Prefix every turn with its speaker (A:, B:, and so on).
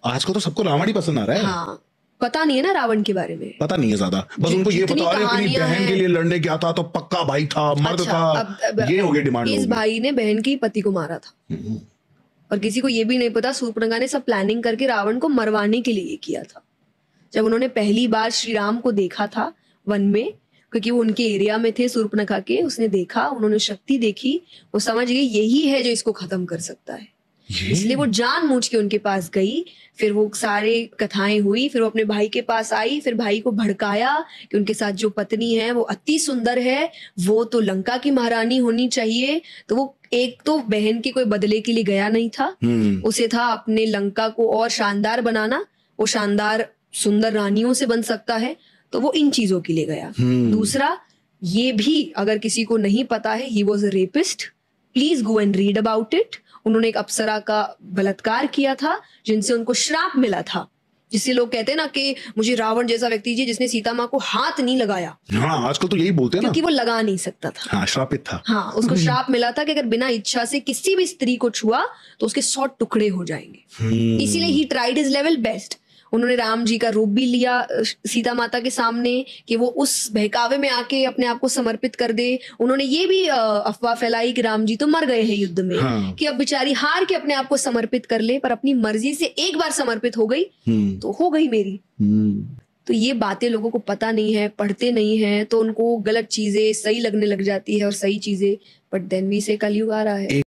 A: आजकल तो सबको रावण ही पसंद आ रहा है।
B: हाँ, पता नहीं है ना रावण के बारे में,
A: पता नहीं है ज्यादा, बस उनको ये पता है अपनी बहन के लिए लड़ने गया था तो पक्का भाई था, मर्द
B: अच्छा,
A: था। ये हो गया डिमांड।
B: इस भाई ने बहन के पति को मारा था और किसी को ये भी नहीं पता शूर्पणखा ने सब प्लानिंग करके रावण को मरवाने के लिए किया था। जब उन्होंने पहली बार श्री राम को देखा था वन में, क्योंकि वो उनके एरिया में थे शूर्पणखा के, उसने देखा, उन्होंने शक्ति देखी, वो समझ गई यही है जो इसको खत्म कर सकता है, इसलिए वो जानबूझ के उनके पास गई। फिर वो सारे कथाएं हुई, फिर वो अपने भाई के पास आई, फिर भाई को भड़काया कि उनके साथ जो पत्नी है वो अति सुंदर है, वो तो लंका की महारानी होनी चाहिए। तो वो एक तो बहन के कोई बदले के लिए गया नहीं था, उसे था अपने लंका को और शानदार बनाना, वो शानदार सुंदर रानियों से बन सकता है, तो वो इन चीजों के लिए गया। दूसरा, ये भी अगर किसी को नहीं पता है, he was a rapist, please go and read about it. उन्होंने एक अप्सरा का बलात्कार किया था जिनसे उनको श्राप मिला था, जिससे लोग कहते हैं ना कि मुझे रावण जैसा व्यक्ति चाहिए जिसने सीता माँ को हाथ नहीं लगाया।
A: हाँ, आजकल तो यही बोलते हैं ना,
B: क्योंकि वो लगा नहीं सकता था।
A: हाँ, श्रापित था।
B: हाँ, उसको श्राप मिला था कि अगर बिना इच्छा से किसी भी स्त्री को छुआ तो उसके 100 टुकड़े हो जाएंगे। इसीलिए he tried his level best. उन्होंने राम जी का रूप भी लिया सीता माता के सामने कि वो उस बहकावे में आके अपने आप को समर्पित कर दे। उन्होंने ये भी अफवाह फैलाई कि राम जी तो मर गए हैं युद्ध में, हाँ। कि अब बेचारी हार के अपने आप को समर्पित कर ले, पर अपनी मर्जी से एक बार समर्पित हो गई तो हो गई मेरी। तो ये बातें लोगों को पता नहीं है, पढ़ते नहीं है, तो उनको गलत चीजें सही लगने लग जाती है और सही चीजें, बट देन भी से कलयुग आ रहा है।